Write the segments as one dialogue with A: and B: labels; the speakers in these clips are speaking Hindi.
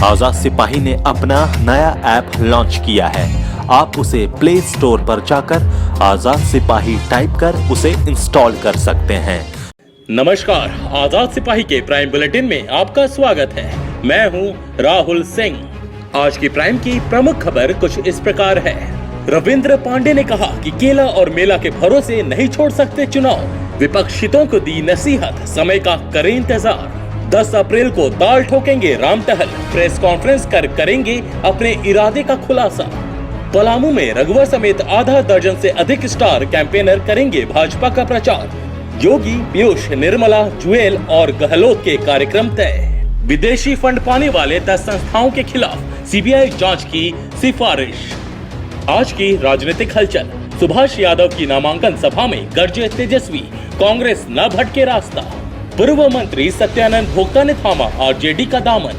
A: आजाद सिपाही ने अपना नया ऐप लॉन्च किया है। आप उसे प्ले स्टोर पर जाकर आजाद सिपाही टाइप कर उसे इंस्टॉल कर सकते हैं।
B: नमस्कार, आजाद सिपाही के प्राइम बुलेटिन में आपका स्वागत है। मैं हूं राहुल सिंह। आज की प्राइम की प्रमुख खबर कुछ इस प्रकार है। रविंद्र पांडे ने कहा कि केला और मेला के भरोसे नहीं छोड़ सकते चुनाव। विपक्षितों को दी नसीहत, समय का करें इंतजार। 10 अप्रैल को ताल ठोकेंगे राम टहल, प्रेस कॉन्फ्रेंस कर करेंगे अपने इरादे का खुलासा। पलामू में रघुवर समेत आधा दर्जन से अधिक स्टार कैंपेनर करेंगे भाजपा का प्रचार। योगी, पीयूष, निर्मला, जुएल और गहलोत के कार्यक्रम तय। विदेशी फंड पाने वाले 10 संस्थाओं के खिलाफ सीबीआई जांच की सिफारिश। आज की राजनीतिक हलचल। सुभाष यादव की नामांकन सभा में गरजे तेजस्वी, कांग्रेस न भटके रास्ता। पूर्व मंत्री सत्यानंद भोक्ता ने थामा आरजेडी का दामन।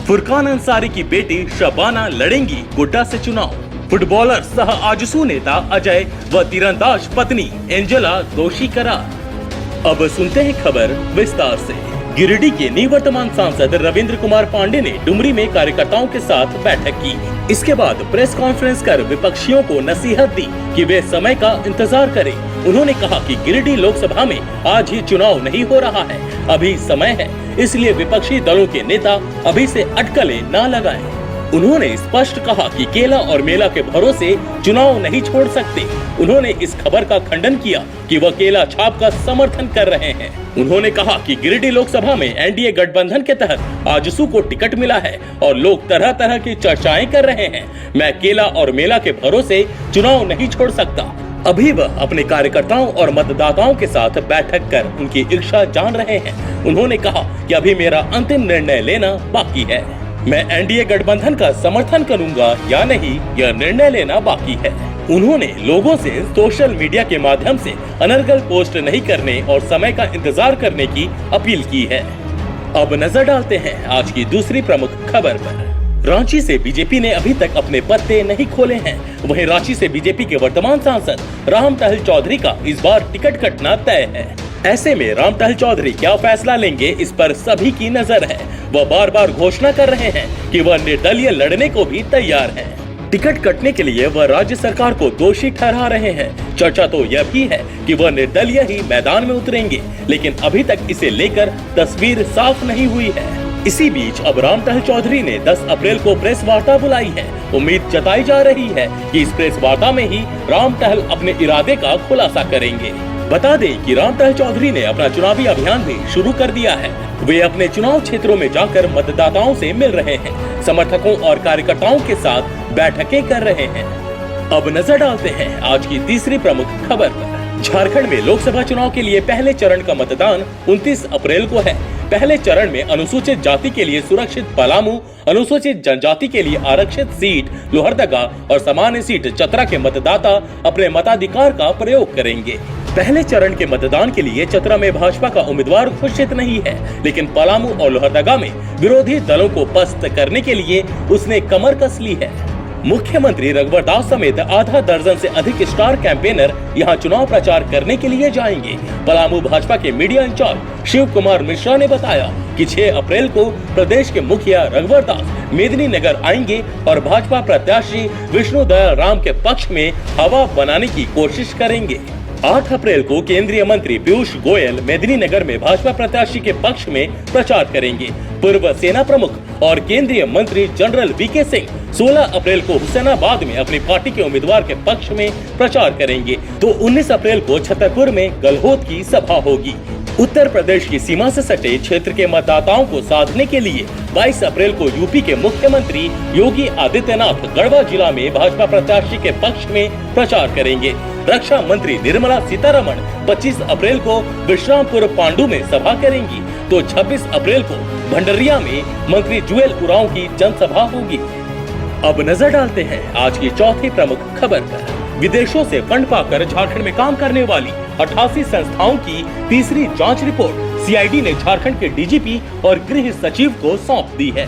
B: फुरकान अंसारी की बेटी शबाना लड़ेंगी गोड्डा से चुनाव। फुटबॉलर सह आजसू नेता अजय व तीरंदाज पत्नी एंजेला दोषी करार। अब सुनते हैं खबर विस्तार से। गिरिडीह के निवर्तमान सांसद रविंद्र कुमार पांडे ने डुमरी में कार्यकर्ताओं के साथ बैठक की। इसके बाद प्रेस कॉन्फ्रेंस कर विपक्षियों को नसीहत दी कि वे समय का इंतजार करें। उन्होंने कहा कि गिरिडीह लोकसभा में आज ही चुनाव नहीं हो रहा है, अभी समय है, इसलिए विपक्षी दलों के नेता अभी से अटकलें न लगाएं। उन्होंने स्पष्ट कहा कि केला और मेला के भरोसे चुनाव नहीं छोड़ सकते। उन्होंने इस खबर का खंडन किया कि वह केला छाप का समर्थन कर रहे हैं। उन्होंने कहा कि गिरिडीह लोकसभा में एनडीए गठबंधन के तहत आजसू को टिकट मिला है और लोग तरह तरह की चर्चाएं कर रहे हैं। मैं केला और मेला के भरोसे चुनाव नहीं छोड़ सकता। अभी वह अपने कार्यकर्ताओं और मतदाताओं के साथ बैठक कर उनकी इच्छा जान रहे हैं। उन्होंने कहा कि अभी मेरा अंतिम निर्णय लेना बाकी है। मैं एनडीए गठबंधन का समर्थन करूंगा या नहीं, यह निर्णय लेना बाकी है। उन्होंने लोगों से सोशल मीडिया के माध्यम से अनर्गल पोस्ट नहीं करने और समय का इंतजार करने की अपील की है। अब नजर डालते हैं आज की दूसरी प्रमुख खबर पर। रांची से बीजेपी ने अभी तक अपने पत्ते नहीं खोले हैं। वहीं रांची से बीजेपी के वर्तमान सांसद राम टहल चौधरी का इस बार टिकट कटना तय है। ऐसे में राम टहल चौधरी क्या फैसला लेंगे, इस पर सभी की नजर है। वह बार बार घोषणा कर रहे हैं कि वह निर्दलीय लड़ने को भी तैयार हैं। टिकट कटने के लिए वह राज्य सरकार को दोषी ठहरा रहे हैं। चर्चा तो यह भी है कि वह निर्दलीय ही मैदान में उतरेंगे, लेकिन अभी तक इसे लेकर तस्वीर साफ नहीं हुई है। इसी बीच अब राम टहल चौधरी ने 10 अप्रैल को प्रेस वार्ता बुलाई है। उम्मीद जताई जा रही है कि इस प्रेस वार्ता में ही राम टहल अपने इरादे का खुलासा करेंगे। बता दें कि राम टहल चौधरी ने अपना चुनावी अभियान भी शुरू कर दिया है। वे अपने चुनाव क्षेत्रों में जाकर मतदाताओं से मिल रहे हैं, समर्थकों और कार्यकर्ताओं के साथ बैठकें कर रहे हैं। अब नजर डालते हैं आज की तीसरी प्रमुख खबर पर। झारखंड में लोकसभा चुनाव के लिए पहले चरण का मतदान 29 अप्रैल को है। पहले चरण में अनुसूचित जाति के लिए सुरक्षित पलामू, अनुसूचित जनजाति के लिए आरक्षित सीट लोहरदगा और सामान्य सीट चतरा के मतदाता अपने मताधिकार का प्रयोग करेंगे। पहले चरण के मतदान के लिए चतरा में भाजपा का उम्मीदवार घोषित नहीं है, लेकिन पलामू और लोहरदगा में विरोधी दलों को पस्त करने के लिए उसने कमर कस ली है। मुख्यमंत्री रघुवर दास समेत आधा दर्जन से अधिक स्टार कैंपेनर यहां चुनाव प्रचार करने के लिए जाएंगे। पलामू भाजपा के मीडिया इंचार्ज शिव कुमार मिश्रा ने बताया कि 6 अप्रैल को प्रदेश के मुखिया रघुवर दास मेदिनीनगर आएंगे और भाजपा प्रत्याशी विष्णु दयाल राम के पक्ष में हवा बनाने की कोशिश करेंगे। 8 अप्रैल को केंद्रीय मंत्री पीयूष गोयल मेदिनीनगर में भाजपा प्रत्याशी के पक्ष में प्रचार करेंगे। पूर्व सेना प्रमुख और केंद्रीय मंत्री जनरल वीके सिंह 16 अप्रैल को हुसैनाबाद में अपनी पार्टी के उम्मीदवार के पक्ष में प्रचार करेंगे। तो 19 अप्रैल को छतरपुर में गहलोत की सभा होगी। उत्तर प्रदेश की सीमा से सटे क्षेत्र के मतदाताओं को साधने के लिए 22 अप्रैल को यूपी के मुख्यमंत्री योगी आदित्यनाथ गढ़वा जिला में भाजपा प्रत्याशी के पक्ष में प्रचार करेंगे। रक्षा मंत्री निर्मला सीतारमण 25 अप्रैल को विश्रामपुर पांडु में सभा करेंगी। तो 26 अप्रैल को भंडरिया में मंत्री जुएल उरांव की जनसभा होगी। अब नजर डालते हैं आज की चौथी प्रमुख खबर पर। विदेशों से फंड पाकर झारखंड में काम करने वाली 88 संस्थाओं की तीसरी जांच रिपोर्ट सीआईडी ने झारखंड के डीजीपी और गृह सचिव को सौंप दी है।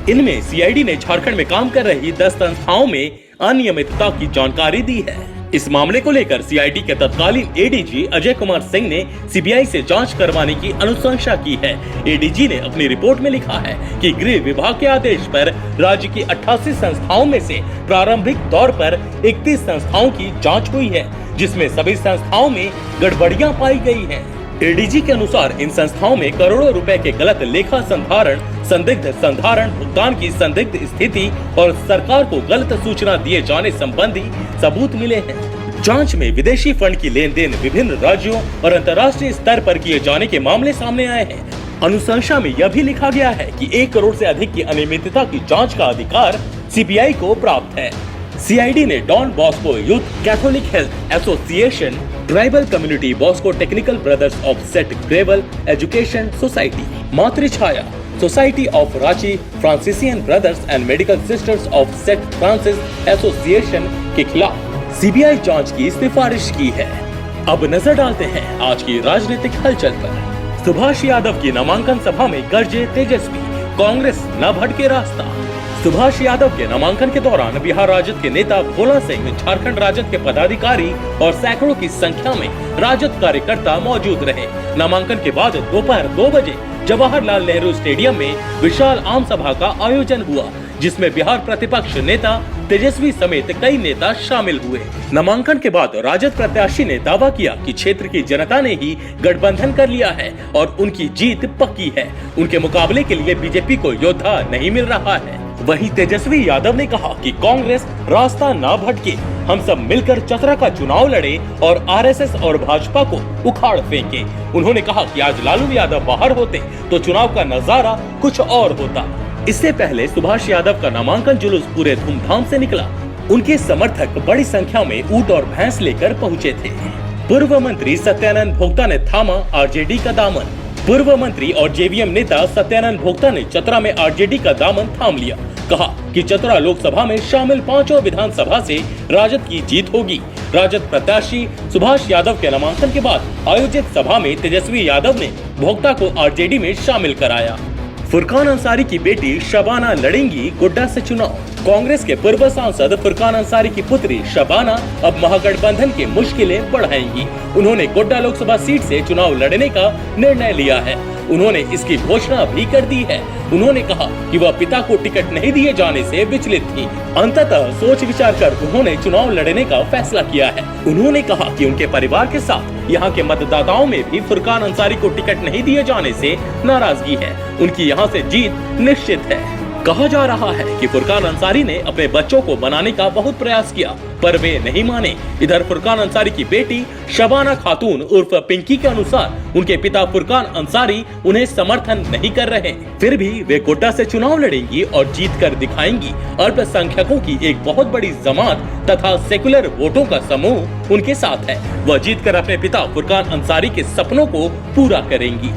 B: इनमें सीआईडी ने झारखंड में काम कर रही 10 संस्थाओं में अनियमितता की जानकारी दी है। इस मामले को लेकर सीआईडी के तत्कालीन एडीजी अजय कुमार सिंह ने सीबीआई से जांच करवाने की अनुशंसा की है। एडीजी ने अपनी रिपोर्ट में लिखा है कि गृह विभाग के आदेश पर राज्य की 88 संस्थाओं में से प्रारंभिक तौर पर 31 संस्थाओं की जांच हुई है, जिसमें सभी संस्थाओं में गड़बड़ियां पाई गई हैं। एडीजी के अनुसार इन संस्थाओं में करोड़ों रुपए के गलत लेखा संधारण, संदिग्ध संधारण, भुगतान की संदिग्ध स्थिति और सरकार को गलत सूचना दिए जाने संबंधी सबूत मिले हैं। जांच में विदेशी फंड की लेन देन विभिन्न राज्यों और अंतर्राष्ट्रीय स्तर पर किए जाने के मामले सामने आए हैं। अनुशंसा में यह भी लिखा गया है कि 1 करोड़ से अधिक की अनियमितता की जांच का अधिकार सीबीआई को प्राप्त है। सीआईडी ने Don Bosco youth Catholic health association, tribal community Bosco technical brothers of saint Gravel education society, Matrichhaya society of Ranchi Franciscan brothers and medical sisters of saint Francis association के खिलाफ सीबीआई जांच की सिफारिश की है। अब नजर डालते हैं आज की राजनीतिक हलचल पर। सुभाष यादव की नामांकन सभा में गरजे तेजस्वी, कांग्रेस न भटके रास्ता। सुभाष यादव के नामांकन के दौरान बिहार राजद के नेता भोला सिंह, झारखंड राजद के पदाधिकारी और सैकड़ों की संख्या में राजद कार्यकर्ता मौजूद रहे। नामांकन के बाद दोपहर 2 बजे जवाहरलाल नेहरू स्टेडियम में विशाल आम सभा का आयोजन हुआ, जिसमें बिहार प्रतिपक्ष नेता तेजस्वी समेत कई नेता शामिल हुए। नामांकन के बाद राजद प्रत्याशी ने दावा किया कि क्षेत्र की जनता ने ही गठबंधन कर लिया है और उनकी जीत पक्की है। उनके मुकाबले के लिए बीजेपी को योद्धा नहीं मिल रहा है। वहीं तेजस्वी यादव ने कहा कि कांग्रेस रास्ता ना भटके, हम सब मिलकर चतरा का चुनाव लड़े और आरएसएस और भाजपा को उखाड़ फेंके। उन्होंने कहा कि आज लालू यादव बाहर होते तो चुनाव का नजारा कुछ और होता। इससे पहले सुभाष यादव का नामांकन जुलूस पूरे धूमधाम से निकला। उनके समर्थक बड़ी संख्या में ऊंट और भैंस लेकर पहुंचे थे। पूर्व मंत्री सत्यानंद भोक्ता ने थामा आरजेडी का दामन। पूर्व मंत्री और जेवीएम नेता सत्यानंद भोक्ता ने चतरा में आरजेडी का दामन थाम लिया। कहा कि चतरा लोकसभा में शामिल 5 विधानसभा से राजद की जीत होगी। राजद प्रत्याशी सुभाष यादव के नामांकन के बाद आयोजित सभा में तेजस्वी यादव ने भोक्ता को आरजेडी में शामिल कराया। फुरकान अंसारी की बेटी शबाना लड़ेंगी गोड्डा से चुनाव। कांग्रेस के पूर्व सांसद फुरकान अंसारी की पुत्री शबाना अब महागठबंधन की मुश्किलें बढ़ाएंगी। उन्होंने गोड्डा लोकसभा सीट से चुनाव लड़ने का निर्णय लिया है। उन्होंने इसकी घोषणा भी कर दी है। उन्होंने कहा कि वह पिता को टिकट नहीं दिए जाने से विचलित थी। अंततः सोच विचार कर उन्होंने चुनाव लड़ने का फैसला किया है। उन्होंने कहा कि उनके परिवार के साथ यहाँ के मतदाताओं में भी फुरकान अंसारी को टिकट नहीं दिए जाने से नाराजगी है। उनकी यहाँ से जीत निश्चित है। कहा जा रहा है कि फुरकान अंसारी ने अपने बच्चों को बनाने का बहुत प्रयास किया, पर वे नहीं माने। इधर फुरकान अंसारी की बेटी शबाना खातून उर्फ पिंकी के अनुसार उनके पिता फुरकान अंसारी उन्हें समर्थन नहीं कर रहे। फिर भी वे गोड्डा से चुनाव लड़ेंगी और जीत कर दिखाएंगी। अल्पसंख्यकों की एक बहुत बड़ी जमात तथा सेकुलर वोटों का समूह उनके साथ है। वह जीत कर अपने पिता फुरकान अंसारी के सपनों को पूरा करेंगी।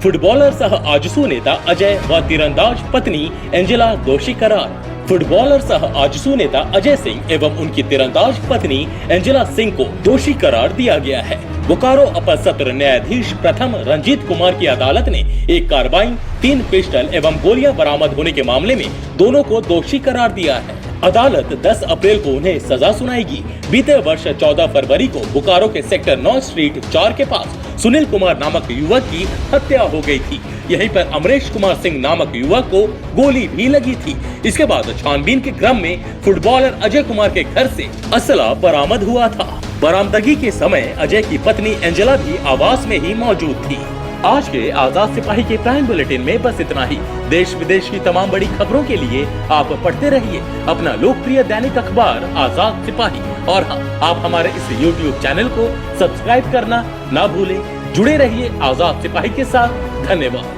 B: फुटबॉलर सह आजसू नेता अजय व तीरंदाज पत्नी एंजेला दोषी करार। फुटबॉलर सह आजसू नेता अजय सिंह एवं उनकी तीरंदाज पत्नी एंजेला सिंह को दोषी करार दिया गया है। बोकारो अपर सत्र न्यायाधीश प्रथम रंजीत कुमार की अदालत ने एक कार्बाइन, 3 पिस्टल एवं गोलियां बरामद होने के मामले में दोनों को दोषी करार दिया है। अदालत 10 अप्रैल को उन्हें सजा सुनाएगी। बीते वर्ष 14 फरवरी को बोकारो के सेक्टर 9 स्ट्रीट 4 के पास सुनील कुमार नामक युवक की हत्या हो गई थी। यहीं पर अमरेश कुमार सिंह नामक युवक को गोली भी लगी थी। इसके बाद छानबीन के क्रम में फुटबॉलर अजय कुमार के घर से असला बरामद हुआ था। बरामदगी के समय अजय की पत्नी एंजेला भी आवास में ही मौजूद थी। आज के आजाद सिपाही के प्राइम बुलेटिन में बस इतना ही। देश विदेश की तमाम बड़ी खबरों के लिए आप पढ़ते रहिए अपना लोकप्रिय दैनिक अखबार आजाद सिपाही। और हाँ, आप हमारे इस YouTube चैनल को सब्सक्राइब करना ना भूलें। जुड़े रहिए आजाद सिपाही के साथ। धन्यवाद।